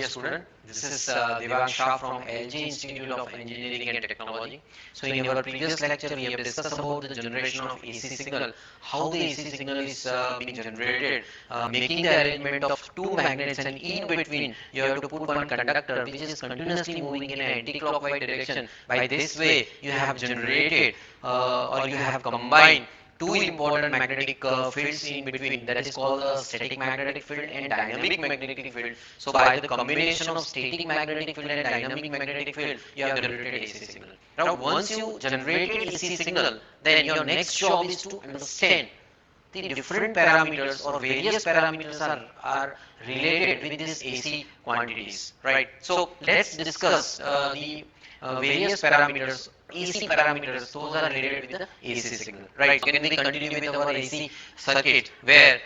student. This is Devang Shah from LG Institute of Engineering and Technology. So in our previous lecture we have discussed about the generation of AC signal, how the AC signal is being generated, making the arrangement of two magnets, and in between you have to put one conductor which is continuously moving in an anti-clockwise direction. By this way you have generated or you have combined two important magnetic fields in between, that is called the static magnetic field and dynamic magnetic field. So by the combination of static magnetic field and dynamic magnetic field you have generated AC signal. Now once you generated AC signal, then your next job is to understand the different parameters or various parameters are related with these AC quantities, right? So let's discuss the various parameters, AC parameters, those are related with the AC signal, right? So again we continue with our AC circuit where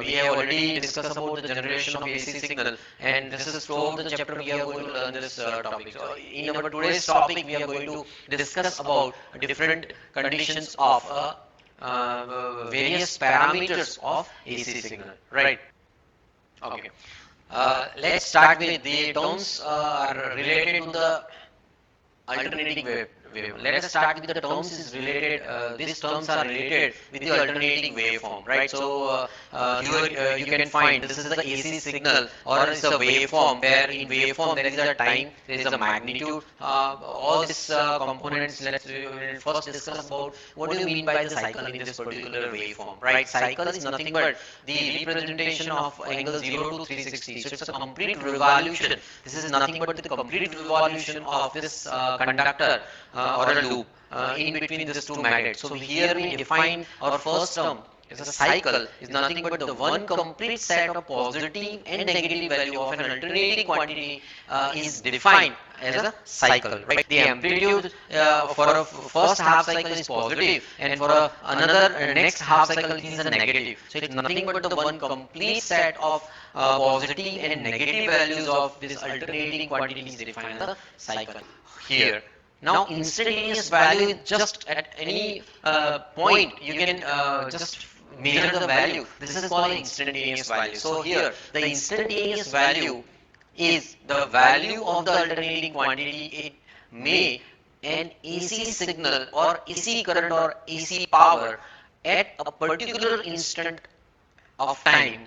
we have already discussed about the generation of AC signal, and this is throughout the chapter we are going to learn this topic. So in our today's topic we are going to discuss about different conditions of various parameters of AC signal, right? Okay. Let's start with the terms are related to the alternating wave. Let us start with the terms is related. These terms are related with the alternating waveform, right? So here you can find this is the AC signal or it's a waveform where in waveform there is a time, there is a magnitude. All these components. Let's first discuss about what do you mean by the cycle in this particular waveform, right? Cycle is nothing but the representation of angle 0 to 360. So it's a complete revolution. This is nothing but the complete revolution of this conductor or a loop in between these two magnets. So here we define our first term as a cycle is nothing but the one complete set of positive and negative value of an alternating quantity is defined as a cycle, right? The amplitude for a first half cycle is positive and for another next half cycle is a negative. So it's nothing but the one complete set of positive and negative values of this alternating quantity is defined as a cycle here. Now instantaneous value is just at any point you can just measure the value. This is called instantaneous value. So here the instantaneous value is the value of the alternating quantity. It may an AC signal or AC current or AC power at a particular instant of time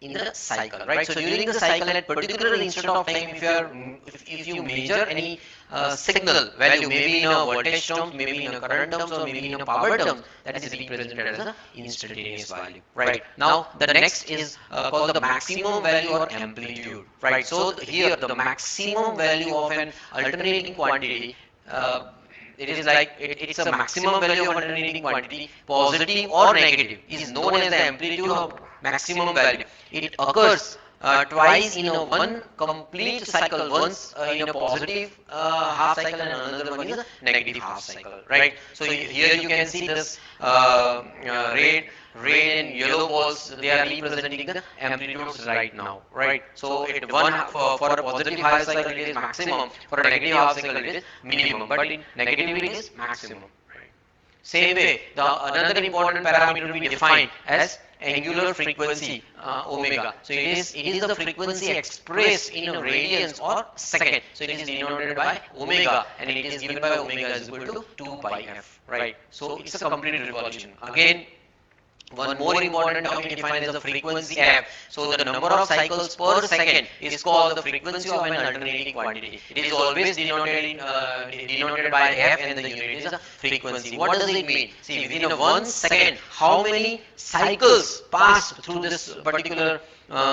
in the cycle, right? So during the cycle at particular instant of time, if you measure any signal value, maybe in a voltage terms, maybe in a current terms, or maybe in a power terms, that is represented as an instantaneous value, right? Now the next is called the maximum value or amplitude, right? So here the maximum value of an alternating quantity it is like it's a maximum value of alternating quantity, positive or negative, is known as the amplitude of maximum value. It occurs twice in a one complete cycle, once in a positive half cycle and another one is a negative half cycle, right? So here you can see this red and yellow balls, they are representing the amplitudes right now, right? So it one for a positive half cycle it is maximum, for a negative half cycle it is minimum, but in negative it is maximum. Same way, the another important parameter we define as angular frequency omega. So it is the frequency expressed in radians or second. So it is denoted by omega, and it is given by omega is equal to 2 pi f, right? So it's a complete revolution. Again, one more important term we define as the frequency f. So the number of cycles per second is called the frequency of an alternating quantity. It is always denoted by f, and the unit is a frequency. What does it mean? See, within a 1 second, how many cycles pass through this particular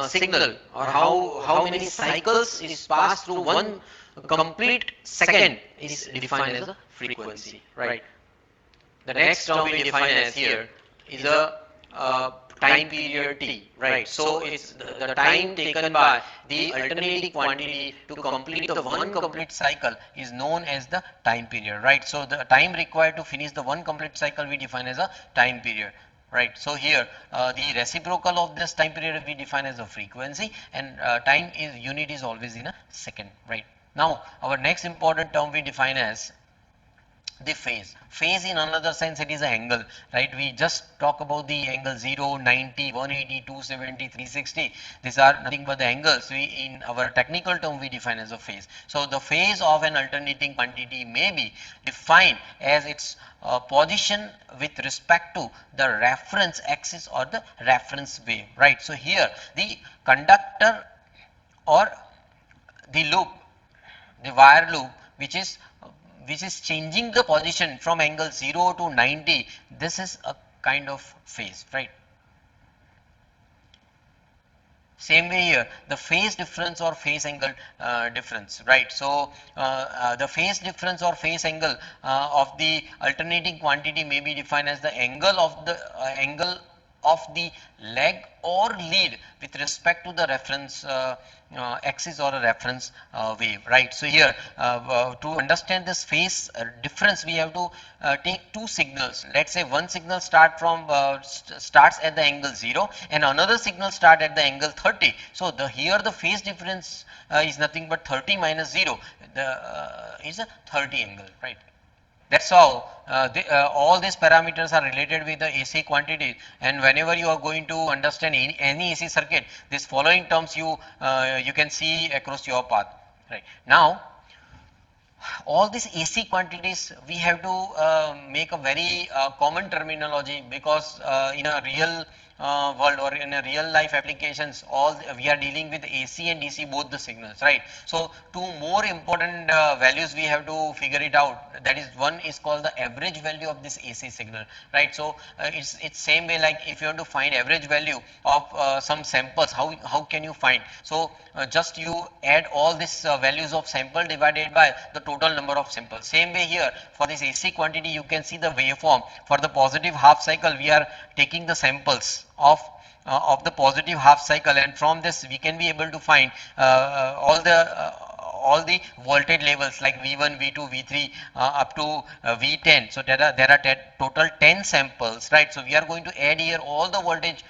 signal, or how many cycles is passed through one complete second is defined as a frequency, right? The next term we define as here is a time period t, right? So it's the time taken by the alternating quantity to complete the one complete cycle is known as the time period, right? So the time required to finish the one complete cycle we define as a time period, right? So here the reciprocal of this time period we define as a frequency, and time is unit is always in a second, right? Now our next important term we define as the phase. Phase in another sense it is an angle, right? We just talk about the angle 0, 90, 180, 270, 360. These are nothing but the angles we in our technical term we define as a phase. So the phase of an alternating quantity may be defined as its position with respect to the reference axis or the reference wave, right? So here the conductor or the loop, the wire loop which is changing the position from angle 0 to 90, this is a kind of phase, right? Same way here, the phase difference or phase angle difference, right? So the phase difference or phase angle of the alternating quantity may be defined as the angle of the leg or lead with respect to the reference axis or a reference wave, right? So here to understand this phase difference, we have to take two signals. Let's say one signal starts at the angle 0 and another signal start at the angle 30. So here the phase difference is nothing but 30 minus 0 is a 30 angle, right? That's how all these parameters are related with the AC quantity, and whenever you are going to understand any AC circuit, these following terms you can see across your path. Right now, all these AC quantities we have to make a very common terminology, because in a real world or in a real life applications, all we are dealing with AC and DC both the signals, right? So two more important values we have to figure it out. That is, one is called the average value of this AC signal, right? So it's same way, like if you want to find average value of some samples, how can you find? So just you add all these values of sample divided by the total number of samples. Same way here for this AC quantity, you can see the waveform. For the positive half cycle, we are taking the samples of the positive half cycle, and from this we can be able to find all the voltage levels like V1, V2, V3 up to V10. So there are total 10 samples, right? So we are going to add here all the voltage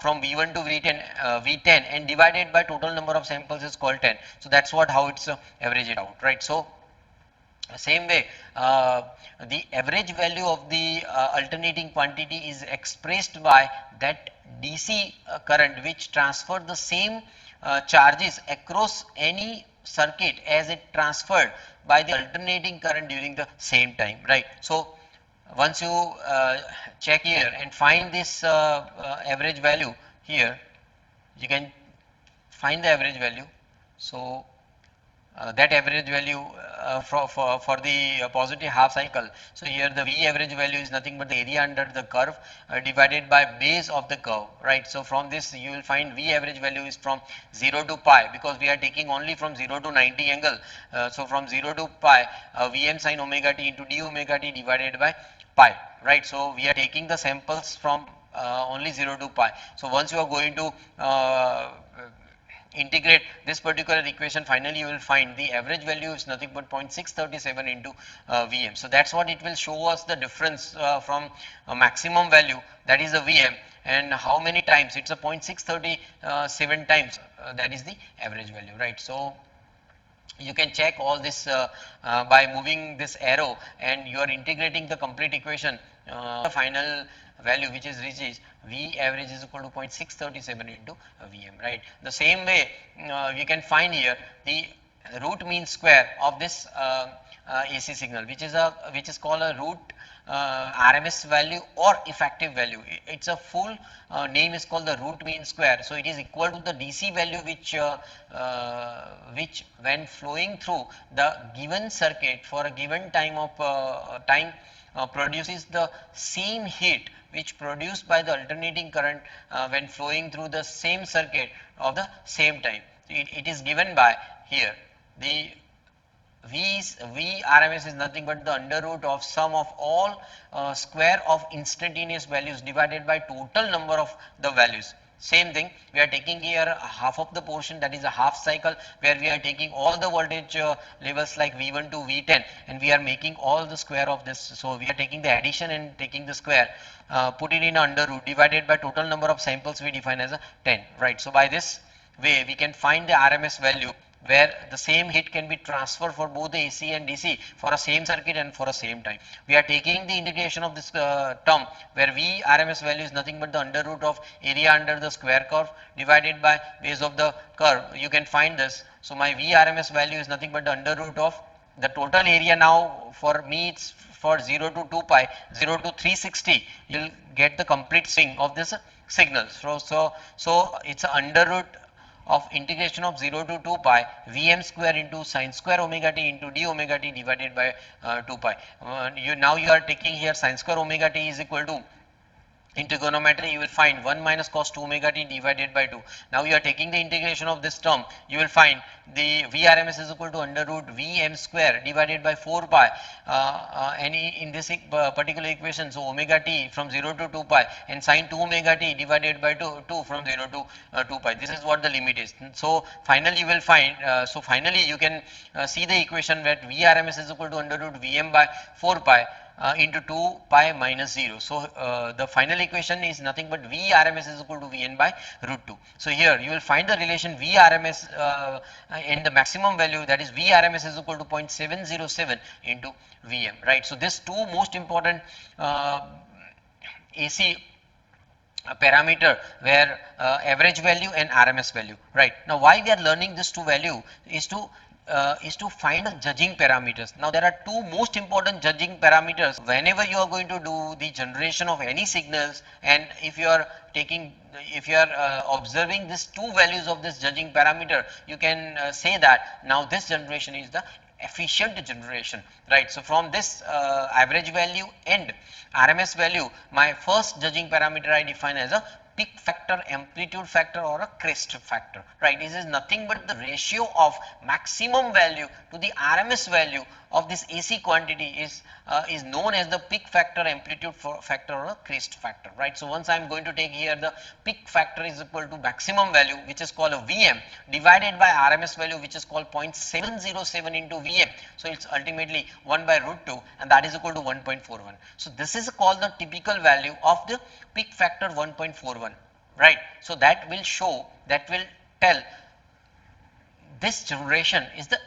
from V1 to V10 and divided by total number of samples is called 10. So that's how it's averaged out, right? So same way, the average value of the alternating quantity is expressed by that DC current which transfer the same charges across any circuit as it transferred by the alternating current during the same time, right? So once you check here and find this average value here, you can find the average value. So that average value for the positive half cycle. So here the V average value is nothing but the area under the curve divided by base of the curve, right? So from this you will find V average value is from 0 to pi, because we are taking only from 0 to 90 angle. So from 0 to pi, Vm sin omega t into d omega t divided by pi, right? So we are taking the samples from only 0 to pi. So once you are going to integrate this particular equation, finally you will find the average value is nothing but 0.637 into Vm. So that's what it will show us, the difference from a maximum value, that is a Vm, and how many times it's a 0.637 times, that is the average value, right? So you can check all this by moving this arrow, and you are integrating the complete equation. The final value which is reached is V average is equal to 0.637 into Vm, right? The same way we can find here the root mean square of this AC signal, which is called a root RMS value or effective value. It's a full name is called the root mean square. So it is equal to the DC value which when flowing through the given circuit for a given time of produces the same heat which produced by the alternating current when flowing through the same circuit of the same time. It is given by here the V RMS is nothing but the under root of sum of all square of instantaneous values divided by total number of the values. Same thing, we are taking here half of the portion, that is a half cycle, where we are taking all the voltage levels like V1 to V10, and we are making all the square of this. So we are taking the addition and taking the square, put it in under root divided by total number of samples we define as a 10, right? So by this way we can find the RMS value where the same heat can be transferred for both the AC and DC for a same circuit and for a same time. We are taking the integration of this term where V RMS value is nothing but the under root of area under the square curve divided by base of the curve. You can find this. So my V RMS value is nothing but the under root of the total area. Now for me it's for 0 to 2 pi, 0 to 360, you will get the complete swing of this signal. So it's a under root of integration of 0 to 2 pi Vm square into sine square omega t into d omega t divided by 2 pi. Now you are taking here sine square omega t is equal to, in trigonometry you will find 1 minus cos 2 omega t divided by 2. Now you are taking the integration of this term, you will find the Vrms is equal to under root Vm square divided by 4 pi and in this particular equation, so omega t from 0 to 2 pi and sine 2 omega t divided by 2 from 0 to 2 pi. This is what the limit is. So finally you will find, finally you can see the equation where Vrms is equal to under root Vm by 4 pi into 2 pi minus 0. So the final equation is nothing but V RMS is equal to Vn by root 2. So here you will find the relation V RMS in the maximum value, that is V RMS is equal to 0.707 into Vm, right. So this two most important AC parameter where average value and RMS value, right. Now why we are learning this two value is to find the judging parameters. Now there are two most important judging parameters whenever you are going to do the generation of any signals, and if you are observing these two values of this judging parameter, you can say that now this generation is the efficient generation, right. So from this average value and RMS value, my first judging parameter I define as a peak factor, amplitude factor, or a crest factor, right. This is nothing but the ratio of maximum value to the RMS value of this AC quantity is known as the peak factor, amplitude factor, or a crest factor, right. So once I am going to take here the peak factor is equal to maximum value, which is called a Vm, divided by RMS value, which is called 0.707 into Vm. So it's ultimately 1 by root 2, and that is equal to 1.41. So this is called the typical value of the peak factor 1.41, right. So that will show, that will tell this generation is the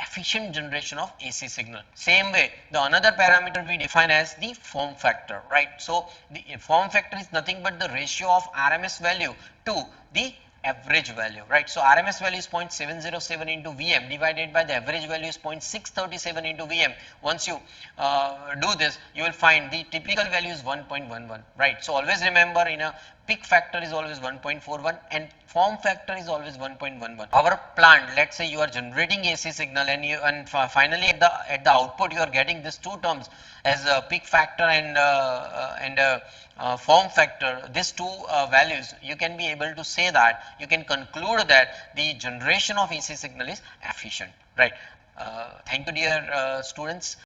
efficient generation of AC signal. Same way, the another parameter we define as the form factor, right. So the form factor is nothing but the ratio of RMS value to the average value, right. So RMS value is 0.707 into Vm divided by the average value is 0.637 into Vm. Once you do this, you will find the typical value is 1.11, right. So always remember, in a peak factor is always 1.41 and form factor is always 1.11. Our plant, let's say you are generating AC signal and finally at the output you are getting these two terms as a peak factor and form factor. These two values, you can be able to say that, you can conclude that the generation of AC signal is efficient, right. Thank you dear students.